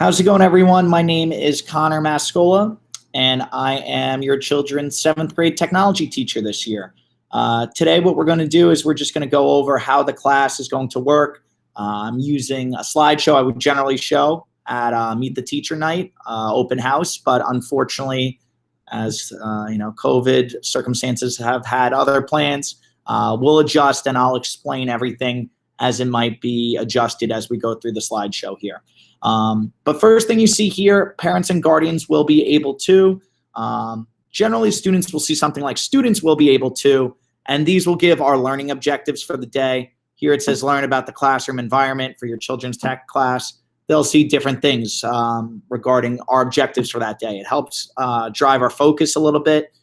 How's it going, everyone? My name is Connor Mascola, and I am your children's 7th grade technology teacher this year. Today, what we're going to do is we're just going to go over how the class is going to work. I'm using a slideshow I would generally show at Meet the Teacher Night, open house, but unfortunately, as COVID circumstances have had other plans, we'll adjust and I'll explain everything as it might be adjusted as we go through the slideshow here. But first thing you see here, parents and guardians will be able to. Generally, students will see something like students will be able to, and these will give our learning objectives for the day. Here it says learn about the classroom environment for your children's tech class. They'll see different things regarding our objectives for that day. It helps drive our focus a little bit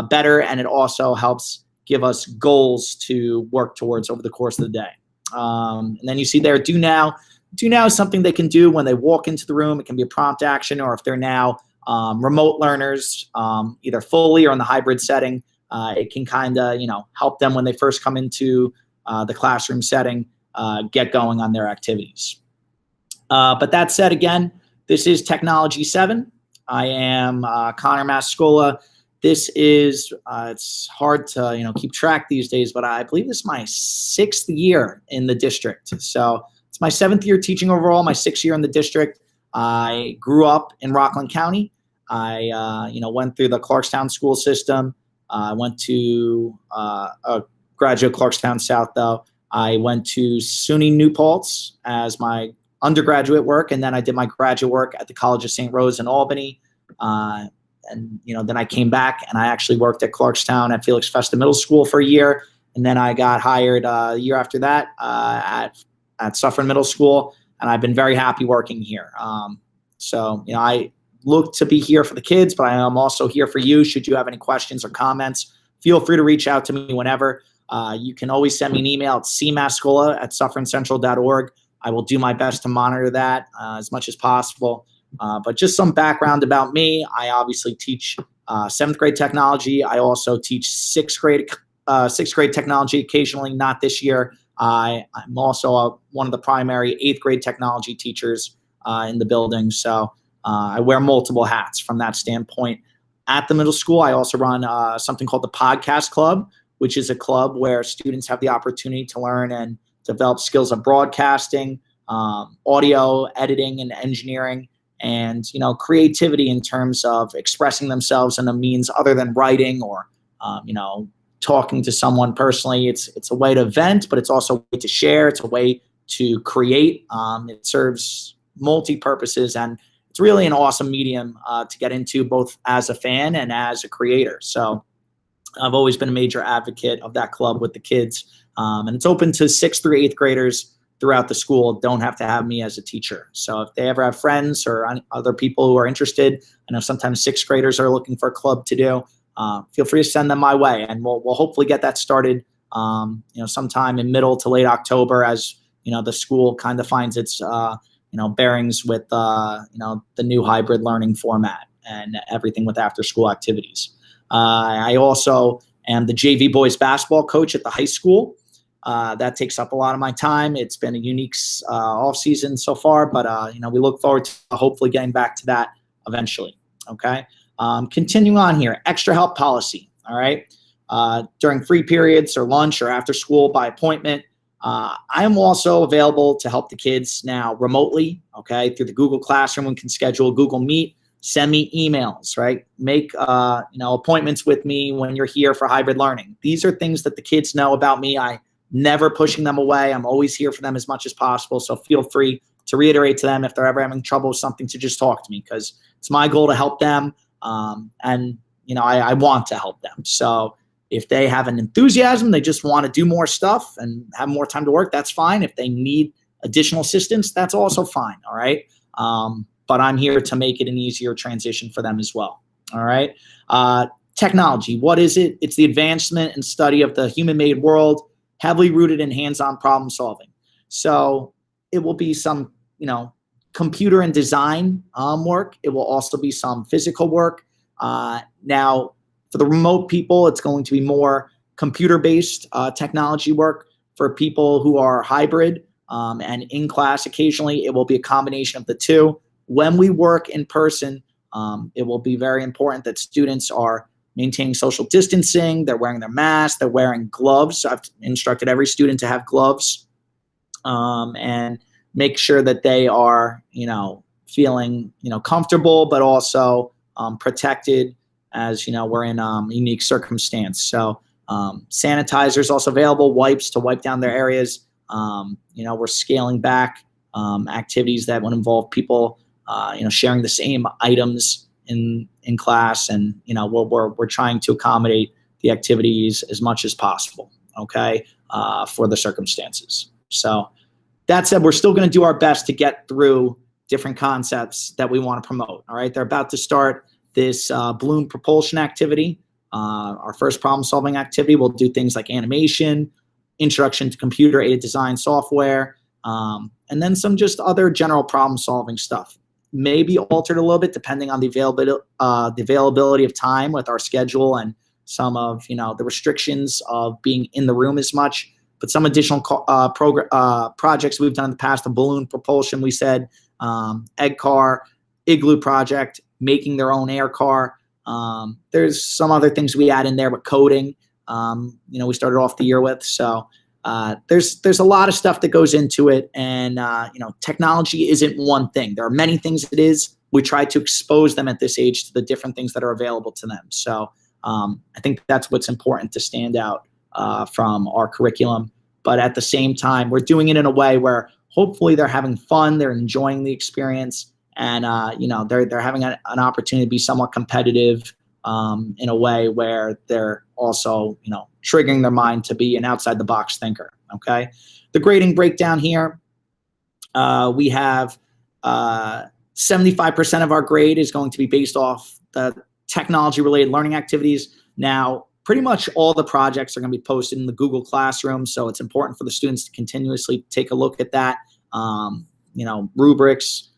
better, and it also helps give us goals to work towards over the course of the day. And then you see there, do now. Do now is something they can do when they walk into the room. It can be a prompt action, or if they're now remote learners, either fully or in the hybrid setting, it can kind of help them when they first come into the classroom setting, get going on their activities. But that said, again, this is Technology 7. I am Connor Mascola. This is, it's hard to keep track these days, but I believe this is my 6th year in the district. So it's my 7th year teaching overall, my 6th year in the district. I grew up in Rockland County. I went through the Clarkstown school system. I went to graduate Clarkstown South, though. I went to SUNY New Paltz as my undergraduate work, and then I did my graduate work at the College of St. Rose in Albany. And then I came back and I actually worked at Clarkstown at Felix Festa Middle School for a year, and then I got hired a year after that at Suffern Middle School, and I've been very happy working here. I look to be here for the kids, but I am also here for you. Should you have any questions or comments, feel free to reach out to me whenever. You can always send me an email at cmascola@sufferncentral.org. I will do my best to monitor that as much as possible. But just some background about me. I obviously teach 7th grade technology. I also teach 6th grade technology occasionally, not this year. I'm also one of the primary 8th grade technology teachers in the building. So I wear multiple hats from that standpoint. At the middle school, I also run something called the Podcast Club, which is a club where students have the opportunity to learn and develop skills of broadcasting, audio, editing, and engineering, and creativity in terms of expressing themselves in a means other than writing or talking to someone personally. It's a way to vent, but it's also a way to share. It's a way to create. It serves multi-purposes, and it's really an awesome medium to get into both as a fan and as a creator. So I've always been a major advocate of that club with the kids, and it's open to 6th through 8th graders throughout the school. Don't have to have me as a teacher. So if they ever have friends or other people who are interested, I know sometimes 6th graders are looking for a club to do, feel free to send them my way, and we'll hopefully get that started sometime in middle to late October as the school kind of finds its bearings with the new hybrid learning format and everything with after school activities. I also am the JV boys basketball coach at the high school. That takes up a lot of my time. It's been a unique off season so far, but we look forward to hopefully getting back to that eventually. Okay. Continuing on here, extra help policy. All right. During free periods or lunch or after school by appointment, I am also available to help the kids now remotely. Okay. Through the Google Classroom, we can schedule a Google Meet. Send me emails, right? Make appointments with me when you're here for hybrid learning. These are things that the kids know about me. I never pushing them away. I'm always here for them as much as possible. So feel free to reiterate to them if they're ever having trouble with something to just talk to me, because it's my goal to help them. And I want to help them. So if they have an enthusiasm, they just want to do more stuff and have more time to work, that's fine. If they need additional assistance, that's also fine. All right. But I'm here to make it an easier transition for them as well. All right. Technology, what is it? It's the advancement and study of the human-made world, heavily rooted in hands-on problem solving. So it will be some, computer and design work. It will also be some physical work. Now, for the remote people, it's going to be more computer-based technology work. For people who are hybrid and in class occasionally, it will be a combination of the two. when we work in person, it will be very important that students are maintaining social distancing. They're wearing their masks. They're wearing gloves. I've instructed every student to have gloves, and make sure that they are, feeling, comfortable, but also protected, as we're in unique circumstance. So sanitizers also available, wipes to wipe down their areas. We're scaling back activities that would involve people, sharing the same items in class, and we're trying to accommodate the activities as much as possible. Okay, for the circumstances. So that said, we're still going to do our best to get through different concepts that we want to promote. All right, they're about to start this balloon propulsion activity. Our first problem-solving activity will do things like animation, introduction to computer-aided design software, and then some just other general problem-solving stuff. Maybe altered a little bit depending on the availability of time with our schedule and some of the restrictions of being in the room as much. But some additional projects we've done in the past: the balloon propulsion, we said, egg car, igloo project, making their own air car. There's some other things we add in there, but coding, we started off the year with. So there's a lot of stuff that goes into it, and technology isn't one thing. There are many things it is. We try to expose them at this age to the different things that are available to them. So I think that's what's important to stand out from our curriculum. But at the same time, we're doing it in a way where hopefully they're having fun, they're enjoying the experience, and they're having an opportunity to be somewhat competitive in a way where they're also triggering their mind to be an outside the box thinker. Okay, the grading breakdown here, we have 75% of our grade is going to be based off the technology related learning activities. Now, pretty much all the projects are going to be posted in the Google Classroom, so it's important for the students to continuously take a look at that. Rubrics,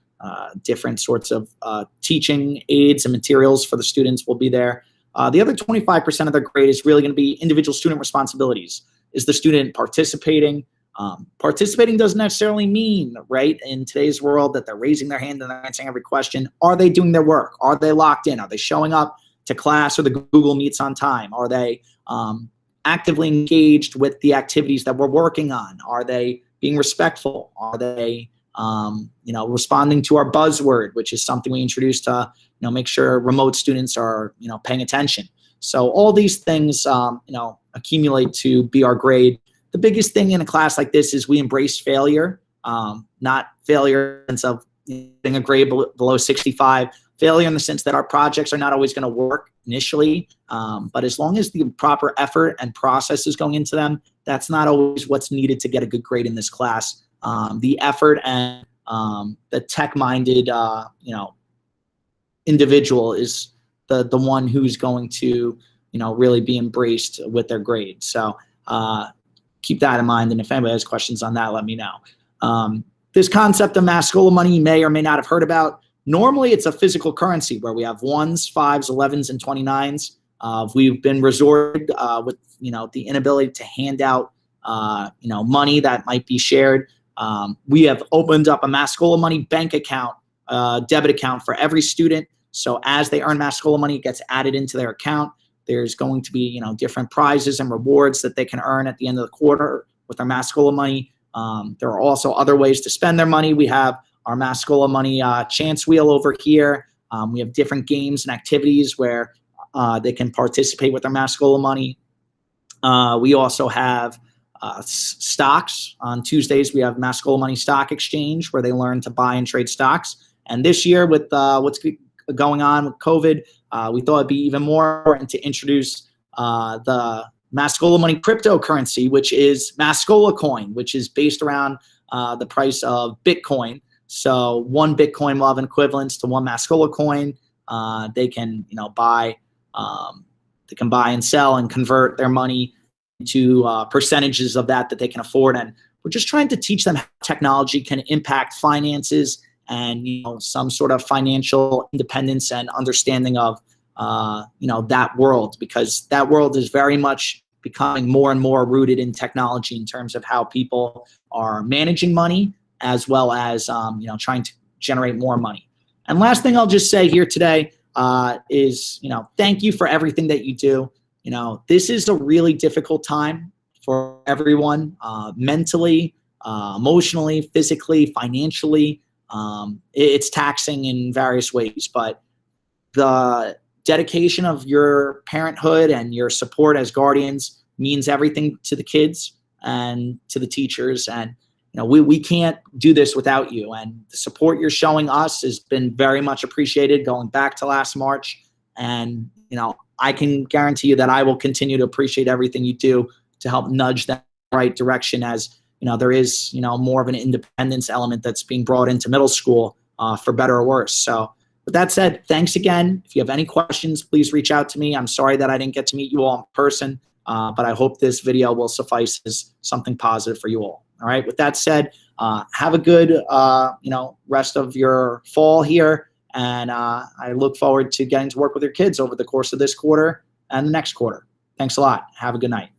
different sorts of teaching aids and materials for the students will be there. The other 25% of their grade is really going to be individual student responsibilities. Is the student participating? Participating doesn't necessarily mean, right, in today's world, that they're raising their hand and they're answering every question. Are they doing their work? Are they locked in? Are they showing up to class or the Google Meets on time? Are they actively engaged with the activities that we're working on? Are they being respectful? Are they responding to our buzzword, which is something we introduced to make sure remote students are paying attention. So all these things accumulate to be our grade. The biggest thing in a class like this is we embrace failure, not failure in the sense of getting a grade below 65. Failure in the sense that our projects are not always going to work initially, but as long as the proper effort and process is going into them, that's not always what's needed to get a good grade in this class. The effort and the tech-minded individual is the one who's going to really be embraced with their grade. So keep that in mind, and if anybody has questions on that, let me know. This concept of Mascola money you may or may not have heard about. Normally, it's a physical currency where we have 1s, 5s, 11s, and 29s. We've been resorted with the inability to hand out money that might be shared. We have opened up a Mascola money bank account, debit account for every student. So as they earn Mascola money, it gets added into their account. There's going to be different prizes and rewards that they can earn at the end of the quarter with their Mascola money. There are also other ways to spend their money. We have our Mascola money chance wheel over here. We have different games and activities where they can participate with their Mascola money. We also have stocks. On Tuesdays, we have Mascola Money Stock Exchange, where they learn to buy and trade stocks. And this year, with what's going on with COVID, we thought it'd be even more important to introduce the Mascola Money cryptocurrency, which is Mascola coin, which is based around the price of Bitcoin. So one Bitcoin will have an equivalence to one Mascola coin. They can buy and sell and convert their money to percentages of that they can afford. And we're just trying to teach them how technology can impact finances and some sort of financial independence and understanding of that world, because that world is very much becoming more and more rooted in technology in terms of how people are managing money, as well as trying to generate more money. And last thing I'll just say here today is, thank you for everything that you do. This is a really difficult time for everyone, mentally, emotionally, physically, financially. It's taxing in various ways, but the dedication of your parenthood and your support as guardians means everything to the kids and to the teachers. And we can't do this without you. And the support you're showing us has been very much appreciated going back to last March. And I can guarantee you that I will continue to appreciate everything you do to help nudge that right direction, as there is more of an independence element that's being brought into middle school, for better or worse. So with that said, thanks again. If you have any questions, please reach out to me. I'm sorry that I didn't get to meet you all in person, but I hope this video will suffice as something positive for you all. All right. With that said, have a good rest of your fall here, and I look forward to getting to work with your kids over the course of this quarter and the next quarter. Thanks a lot. Have a good night.